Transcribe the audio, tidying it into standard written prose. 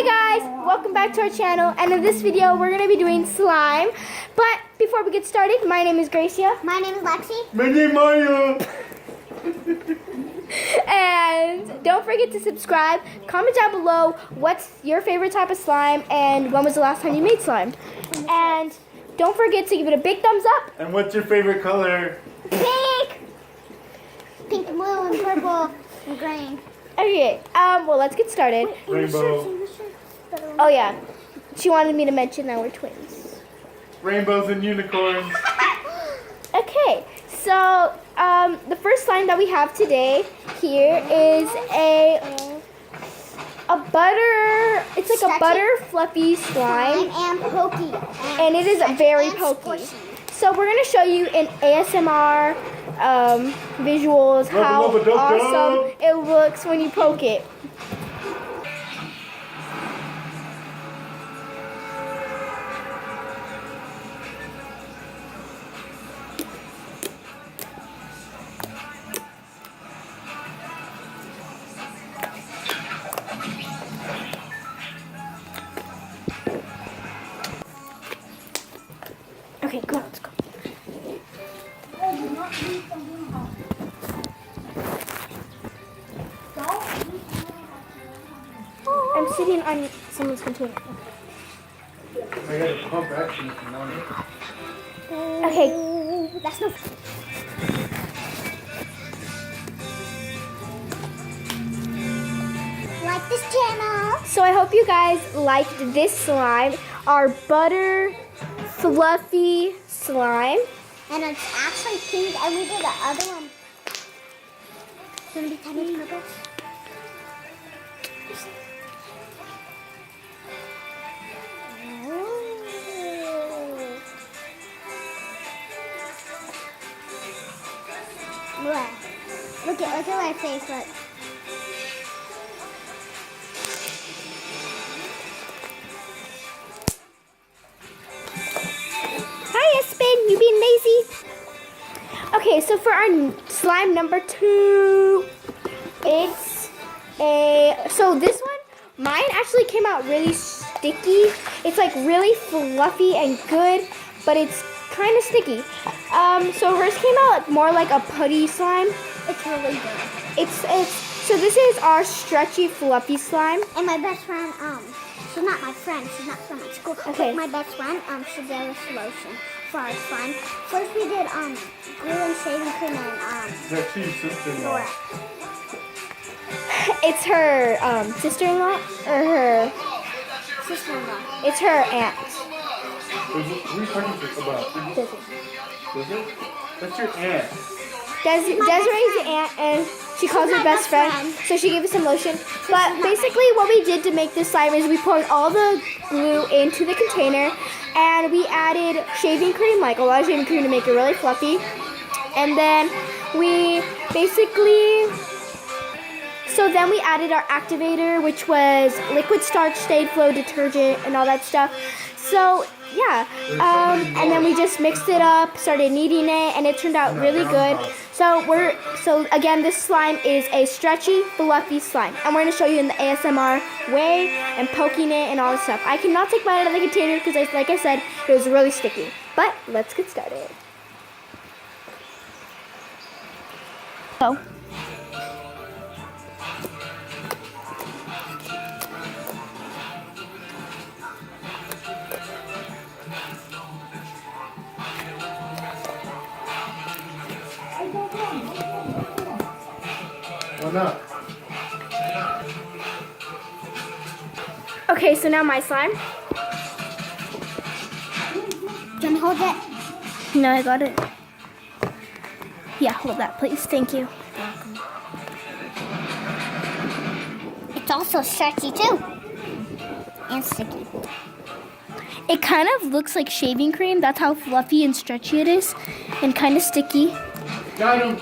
Hey guys, welcome back to our channel, and in this video we're going to be doing slime. But before we get started, my name is Grecia. My name is Lexi. My name is Maya. And don't forget to subscribe. Comment down below what's your favorite type of slime and when was the last time you made slime. And don't forget to give it a big thumbs up. And what's your favorite color? Pink! Pink, blue, and purple, and green. Okay, well, let's get started. Rainbow. Oh yeah, she wanted me to mention that we're twins. Rainbows and unicorns. Okay, so the first slime that we have today here is a butter. It's like a butter fluffy slime, and pokey. and it is very pokey. So we're gonna show you in ASMR visuals how awesome it looks when you poke it. Okay, go on, let's go. I'm sitting on someone's container. I got a pump action if you want it. Okay. That's no. Like this channel. So I hope you guys liked this slime, our butter fluffy slime. And it's actually pink, and we did the other one. It's gonna be kind of purple. Look at my face, look. Hiya, Spin, you being lazy? Okay, so for our slime number 2, it's so this one, mine actually came out really sticky. It's like really fluffy and good, but it's kind of sticky. So hers came out more like a putty slime. It's really good. So this is our stretchy fluffy slime. And my best friend, she's not my friend, she's not from my school. Okay. But my best friend, she gave us lotion for our slime. First we did glue and shaving cream and That's your sister-in-law. Laura. It's her sister-in-law or her. Sister-in-law. It's her aunt. Who are you talking about? Is it? That's your aunt. Desiree's the aunt, and she calls her my best best friend, friend. so she gave us some lotion. But basically what we did to make this slime is we poured all the glue into the container, and we added shaving cream, like a lot of shaving cream to make it really fluffy. And then we basically, so then we added our activator, which was liquid starch, stayed flow detergent, and all that stuff. So yeah, and then we just mixed it up, started kneading it, and it turned out really good. So again, this slime is a stretchy, fluffy slime, and we're gonna show you in the ASMR way and poking it and all this stuff. I cannot take mine out of the container because, like I said, it was really sticky. But let's get started. So. Why not? Okay, so now my slime. Can you hold it? No, I got it. Yeah, hold that, please. Thank you. It's also stretchy too. And sticky. It kind of looks like shaving cream. That's how fluffy and stretchy it is, and kind of sticky. Got him.